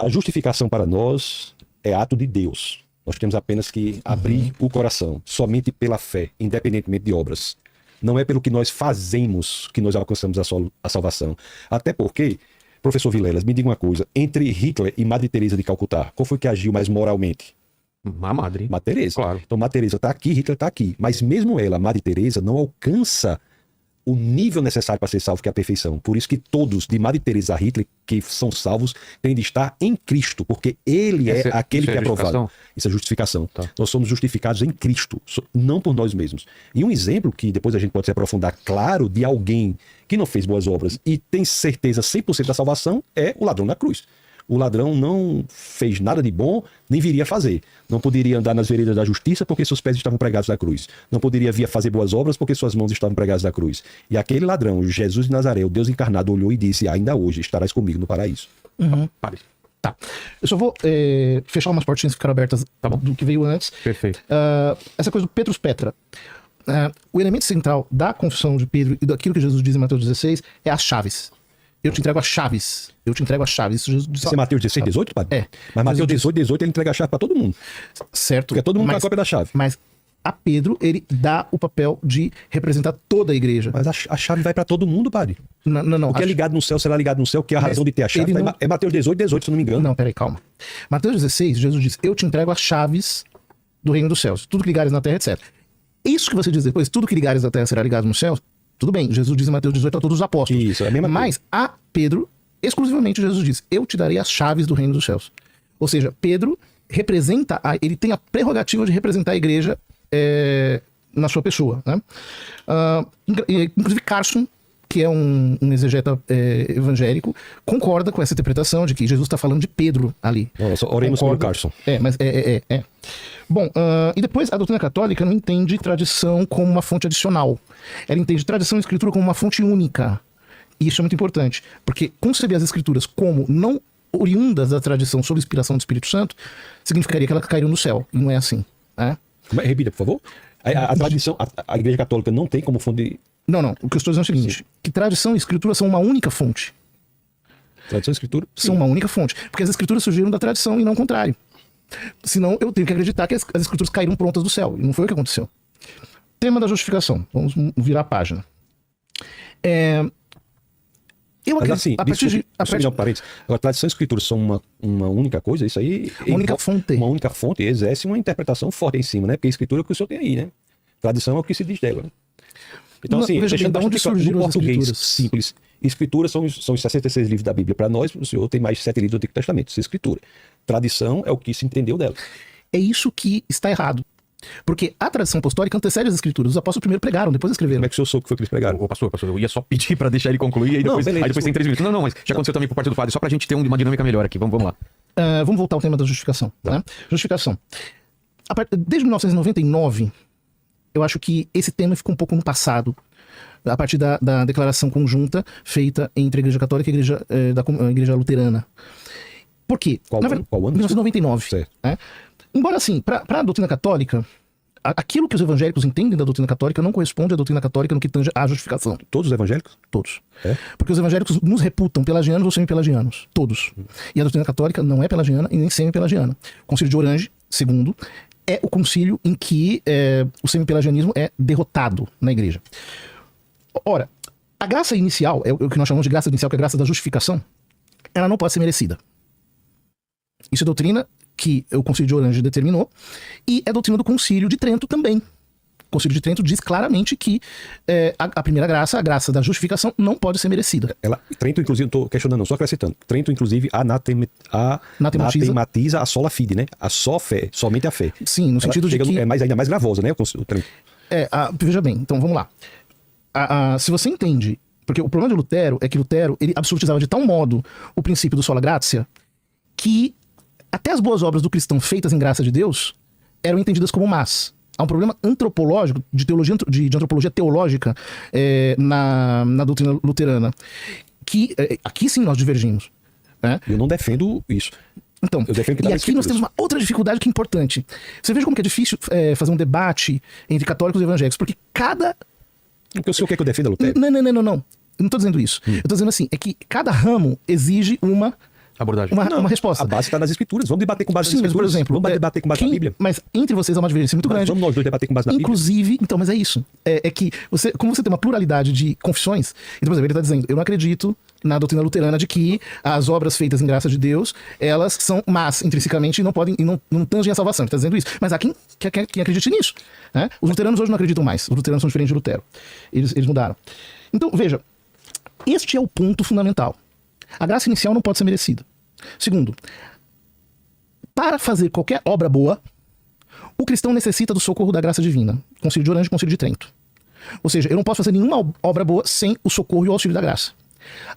A justificação para nós é ato de Deus. Nós temos apenas que abrir o coração, somente pela fé, independentemente de obras. Não é pelo que nós fazemos que nós alcançamos a salvação. Até porque, professor Vilelas, me diga uma coisa, entre Hitler e Madre Teresa de Calcutá, qual foi que agiu mais moralmente? A Madre. Madre Teresa. Claro. Então, Madre Teresa está aqui, Hitler está aqui. Mas mesmo ela, Madre Teresa, não alcança o nível necessário para ser salvo, que é a perfeição. Por isso que todos, de Madre Teresa a Hitler, que são salvos, têm de estar em Cristo, porque ele é aquele que é aprovado. Isso é justificação. Tá. Nós somos justificados em Cristo, não por nós mesmos. E um exemplo que depois a gente pode se aprofundar, claro, de alguém que não fez boas obras e tem certeza 100% da salvação, é o ladrão na cruz. O ladrão não fez nada de bom, nem viria a fazer. Não poderia andar nas veredas da justiça porque seus pés estavam pregados na cruz. Não poderia vir a fazer boas obras porque suas mãos estavam pregadas na cruz. E aquele ladrão, Jesus de Nazaré, o Deus encarnado, olhou e disse: ainda hoje estarás comigo no paraíso. Pare. Tá. Eu só vou fechar umas portinhas que ficaram abertas do que veio antes. Perfeito. Essa coisa do Petrus Petra. O elemento central da confissão de Pedro e daquilo que Jesus diz em Mateus 16 é as chaves. Eu te entrego as chaves. Eu te entrego as chaves. Isso Jesus diz. Isso é Mateus 16, 18, padre? É. Mas Mateus 18, 18 ele entrega a chave para todo mundo. Certo. Porque todo mundo tem a cópia da chave. Mas a Pedro, ele dá o papel de representar toda a igreja. Mas a chave vai para todo mundo, padre. Não. O que é ligado no céu será ligado no céu, que é a razão de ter a chave. Não... É Mateus 18, 18, se eu não me engano. Não, peraí, calma. Mateus 16, Jesus diz: eu te entrego as chaves do reino dos céus. Tudo que ligares na terra, etc. Isso que você diz depois, tudo que ligares na terra será ligado nos céus, tudo bem. Jesus diz em Mateus 18 a todos os apóstolos. Isso, é a mesma coisa. Mas a Pedro, exclusivamente Jesus diz: eu te darei as chaves do reino dos céus. Ou seja, Pedro representa, ele tem a prerrogativa de representar a igreja na sua pessoa, né? Inclusive Carson, que é um exegeta evangélico, concorda com essa interpretação de que Jesus está falando de Pedro ali. Nossa, oremos pelo Carson. Mas Bom, e depois a doutrina católica não entende tradição como uma fonte adicional. Ela entende tradição e escritura como uma fonte única. E isso é muito importante, porque conceber as escrituras como não oriundas da tradição sob inspiração do Espírito Santo significaria que elas caíram no céu. E não é assim, né? Repita, por favor. A tradição, a Igreja Católica não tem como fonte... Não. O que eu estou dizendo é o seguinte: sim, que tradição e escritura são uma única fonte. Tradição e escritura? Sim. São uma única fonte. Porque as escrituras surgiram da tradição e não o contrário. Senão eu tenho que acreditar que as escrituras caíram prontas do céu. E não foi o que aconteceu. Tema da justificação. Vamos virar a página. Mas assim, agora, tradição e escritura são uma única coisa, isso aí... Uma única fonte. Uma única fonte, exerce uma interpretação forte em cima, né? Porque a escritura é o que o senhor tem aí, né? Tradição é o que se diz dela, né? Então, assim, deixando onde surgiram no português simples. Escritura são os 66 livros da Bíblia. Para nós, o senhor tem mais 7 livros do Antigo Testamento, isso é escritura. Tradição é o que se entendeu dela. É isso que está errado. Porque a tradição apostólica antecede as escrituras. Os apóstolos primeiro pregaram, depois escreveram. Como é que o senhor soube que foi que eles pregaram? Ô, pastor, eu ia só pedir pra deixar ele concluir, aí depois, tem 3 minutos. Não, mas já aconteceu também por parte do padre, só pra gente ter uma dinâmica melhor aqui. Vamos lá. Vamos voltar ao tema da justificação. Né? Justificação. Desde 1999, eu acho que esse tema ficou um pouco no passado, a partir da declaração conjunta feita entre a Igreja Católica e a Igreja Luterana. Por quê? Qual ano? 1999. Certo. Né? Embora, assim, para a doutrina católica, aquilo que os evangélicos entendem da doutrina católica não corresponde à doutrina católica no que tange à justificação. Todos os evangélicos? Todos. Porque os evangélicos nos reputam pelagianos ou semi-pelagianos. Todos. E a doutrina católica não é pelagiana e nem semi-pelagiana. O Concílio de Orange, segundo, é o concílio em que o semi-pelagianismo é derrotado na igreja. Ora, a graça inicial, é o que nós chamamos de graça inicial, que é a graça da justificação, ela não pode ser merecida. Isso é doutrina que o Concílio de Orange determinou, e é doutrina do Concílio de Trento também. O Concílio de Trento diz claramente que a primeira graça, a graça da justificação, não pode ser merecida. Trento, inclusive, não estou questionando, não, só acrescentando. Trento, inclusive, anatematiza a sola fide, né? A só fé, somente a fé. Sim, no sentido de que... É ainda mais gravosa, né? O Trento. Veja bem, então vamos lá. Se você entende... Porque o problema de Lutero é que Lutero, ele absolutizava de tal modo o princípio do sola gratia, que até as boas obras do cristão feitas em graça de Deus eram entendidas como más. Há um problema antropológico, de antropologia teológica na doutrina luterana, que aqui sim nós divergimos. Né? Eu não defendo isso. Então, e aqui nós temos uma outra dificuldade que é importante. Você veja como que é difícil fazer um debate entre católicos e evangélicos, porque Porque o senhor quer que eu defenda Lutero? Não. Eu não estou dizendo isso. Eu estou dizendo assim, é que cada ramo exige uma abordagem. uma resposta. A base está nas escrituras. Vamos debater com base Sim, nas mas, por escrituras. exemplo, Vamos debater com base na Bíblia. Mas entre vocês há uma divergência muito grande. Vamos nós dois debater com base na Bíblia. Inclusive, então, mas é isso. É que como você tem uma pluralidade de confissões, então, por exemplo, ele está dizendo, eu não acredito na doutrina luterana de que as obras feitas em graça de Deus, elas são más intrinsecamente e não podem e não tangem a salvação. Ele está dizendo isso. Mas há quem acredite nisso. Né? Os luteranos hoje não acreditam mais. Os luteranos são diferentes de Lutero. Eles mudaram. Então, veja, este é o ponto fundamental. A graça inicial não pode ser merecida. Segundo, para fazer qualquer obra boa, o cristão necessita do socorro da graça divina. Concílio de Orange e Concílio de Trento. Ou seja, eu não posso fazer nenhuma obra boa sem o socorro e o auxílio da graça.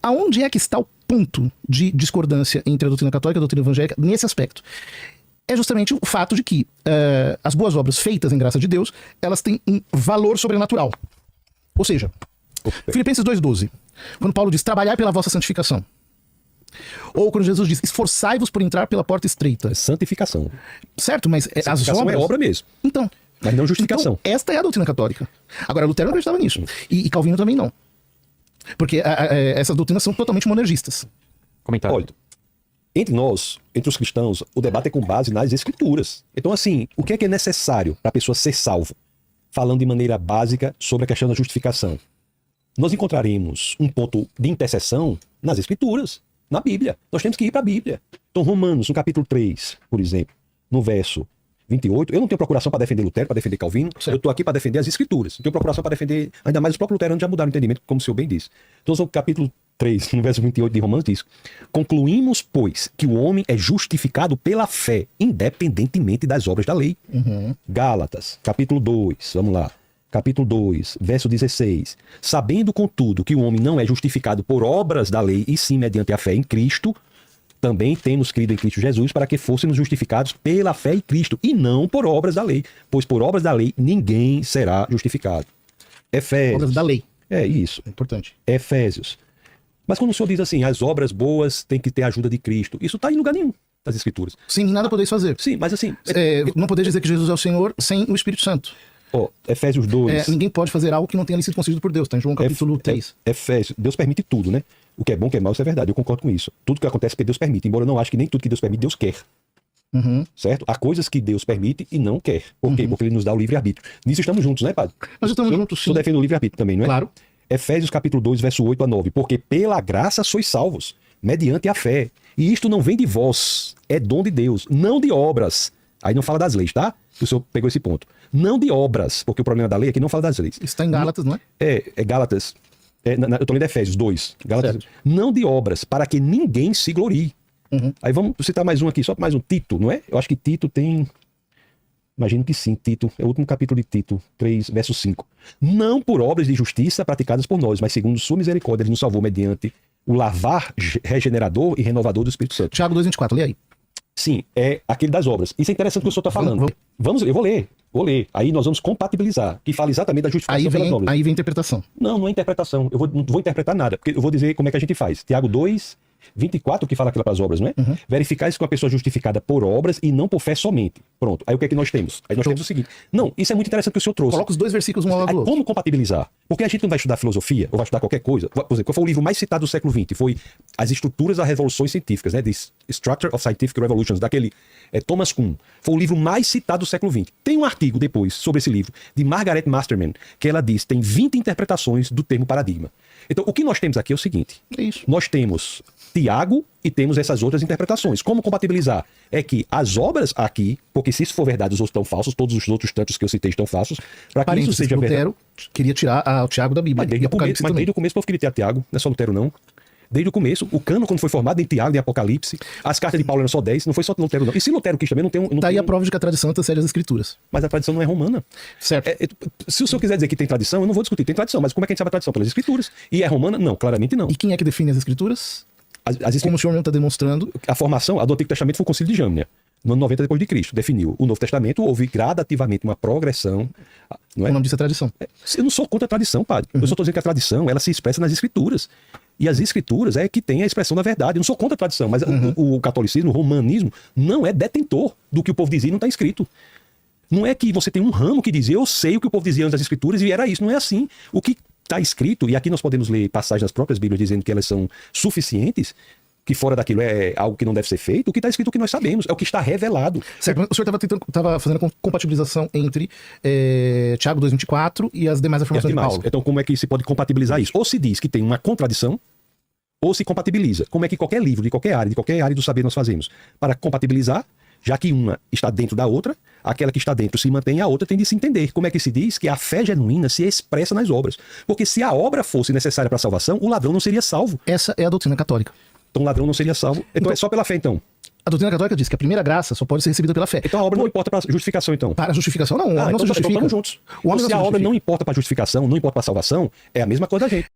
Aonde é que está o ponto de discordância entre a doutrina católica e a doutrina evangélica nesse aspecto? É justamente o fato de que as boas obras feitas em graça de Deus, elas têm um valor sobrenatural. Ou seja, Filipenses 2,12, quando Paulo diz, trabalhai pela vossa santificação. Ou quando Jesus diz, esforçai-vos por entrar pela porta estreita. É santificação. Certo, mas as obras... é obra mesmo. Então... Mas não justificação. Então, esta é a doutrina católica. Agora, Lutero não acreditava nisso. E Calvino também não. Porque essas doutrinas são totalmente monergistas. Comentário. Olha, entre nós, entre os cristãos, o debate é com base nas escrituras. Então, assim, o que é necessário para a pessoa ser salva? Falando de maneira básica sobre a questão da justificação. Nós encontraremos um ponto de interseção nas escrituras, na Bíblia. Nós temos que ir para a Bíblia. Então, Romanos, no capítulo 3, por exemplo, no verso 28, eu não tenho procuração para defender Lutero, para defender Calvino, eu estou aqui para defender as escrituras. Eu tenho procuração para defender, ainda mais os próprios luteranos já mudaram o entendimento, como o senhor bem disse. Então, no capítulo 3, no verso 28 de Romanos, diz: concluímos, pois, que o homem é justificado pela fé, independentemente das obras da lei. Gálatas, capítulo 2, vamos lá. Capítulo 2, verso 16. Sabendo, contudo, que o homem não é justificado por obras da lei, e sim mediante a fé em Cristo, também temos crido em Cristo Jesus para que fôssemos justificados pela fé em Cristo, e não por obras da lei, pois por obras da lei ninguém será justificado. Efésios. Obras da lei. É isso. É importante. Efésios. Mas quando o senhor diz assim, as obras boas têm que ter a ajuda de Cristo, isso está em lugar nenhum das escrituras. Sim, nada podeis fazer. Sim, mas assim... não podeis dizer que Jesus é o Senhor sem o Espírito Santo. Efésios 2... ninguém pode fazer algo que não tenha sido concedido por Deus. Está em João capítulo 3. Efésios. Deus permite tudo, né? O que é bom, o que é mal, isso é verdade. Eu concordo com isso. Tudo que acontece é porque Deus permite. Embora eu não ache que nem tudo que Deus permite, Deus quer. Certo? Há coisas que Deus permite e não quer. Por quê? Porque Ele nos dá o livre-arbítrio. Nisso estamos juntos, né, padre? Nós estamos juntos, sim. Você defende o livre-arbítrio também, não é? Claro. Efésios capítulo 2, verso 8 a 9. Porque pela graça sois salvos, mediante a fé. E isto não vem de vós, é dom de Deus, não de obras. Aí não fala das leis, tá? O senhor pegou esse ponto. Não de obras, porque o problema da lei é que não fala das leis. Isso está em Gálatas, não é? É Gálatas. Eu estou lendo Efésios 2. Gálatas, não de obras, para que ninguém se glorie. Aí vamos citar mais um aqui, só mais um. Tito, não é? Eu acho que Tito tem... Imagino que sim, Tito. É o último capítulo de Tito, 3, verso 5. Não por obras de justiça praticadas por nós, mas segundo sua misericórdia, ele nos salvou mediante o lavar regenerador e renovador do Espírito Santo. Tiago 2,24, lê aí. Sim, é aquele das obras. Isso é interessante o que o senhor está falando. Eu vou ler. Aí nós vamos compatibilizar, que fala exatamente da justificação pelas obras. Aí vem a interpretação. Não é interpretação. Eu não vou interpretar nada, porque eu vou dizer como é que a gente faz. Tiago 2, 24, que fala aquilo para as obras, não é? Verificar isso com a pessoa justificada por obras e não por fé somente. Pronto. Aí o que é que nós temos? Aí nós temos o seguinte. Não, isso é muito interessante que o senhor trouxe. Coloca os dois versículos um ao lado do outro. Como compatibilizar? Porque a gente não vai estudar filosofia, ou vai estudar qualquer coisa. Por exemplo, qual foi o livro mais citado do século XX? Foi As Estruturas das Revoluções Científicas, né? The Structure of Scientific Revolutions, daquele Thomas Kuhn. Foi o livro mais citado do século XX. Tem um artigo depois sobre esse livro, de Margaret Masterman, que ela diz tem 20 interpretações do termo paradigma. Então, o que nós temos aqui é o seguinte. É isso. Nós temos Tiago e temos essas outras interpretações. Como compatibilizar? É que as obras aqui, porque se isso for verdade, os outros estão falsos, todos os outros tantos que eu citei estão falsos, para que isso seja verdade. Lutero queria tirar o Tiago da Bíblia. Mas desde o começo o povo queria tirar Tiago, não é só Lutero não. Desde o começo, o cano, quando foi formado em Tiago, em Apocalipse, as cartas de Paulo eram só 10, não foi só Lutero não. E se Lutero quis também, não tem... Tá aí a prova de que a tradição antecede as escrituras. Mas a tradição não é romana. Certo. Se o senhor quiser dizer que tem tradição, eu não vou discutir, tem tradição, mas como é que a gente sabe a tradição? Pelas escrituras. E é romana? Não, claramente não. E quem é que define as escrituras? Como o senhor mesmo está demonstrando. A formação, a do Antigo Testamento foi o Concílio de Jâmnia, no ano 90 depois de Cristo, definiu. O Novo Testamento houve gradativamente uma progressão. Não é? O nome disso é tradição. Eu não sou contra a tradição, padre. Eu só estou dizendo que a tradição, ela se expressa nas escrituras. E as escrituras é que tem a expressão da verdade. Eu não sou contra a tradição, mas o catolicismo, o romanismo, não é detentor do que o povo dizia e não está escrito. Não é que você tem um ramo que dizia, eu sei o que o povo dizia antes das escrituras e era isso. Não é assim. O que está escrito, e aqui nós podemos ler passagens das próprias Bíblias dizendo que elas são suficientes, que fora daquilo é algo que não deve ser feito, o que está escrito é o que nós sabemos, é o que está revelado. Certo, o senhor estava fazendo a compatibilização entre Tiago 2,24 e as demais afirmações de Paulo. Então, como é que se pode compatibilizar isso? Ou se diz que tem uma contradição, ou se compatibiliza. Como é que qualquer livro, de qualquer área do saber nós fazemos? Para compatibilizar, já que uma está dentro da outra, aquela que está dentro se mantém e a outra tem de se entender. Como é que se diz que a fé genuína se expressa nas obras? Porque se a obra fosse necessária para a salvação, o ladrão não seria salvo. Essa é a doutrina católica. Então o ladrão não seria salvo. Então é só pela fé, então. A doutrina católica diz que a primeira graça só pode ser recebida pela fé. Então a obra não importa para justificação, então. Para a justificação, não. O homem não se então justifica. estamos juntos. Se a obra não importa para justificação, não importa para salvação, é a mesma coisa da gente.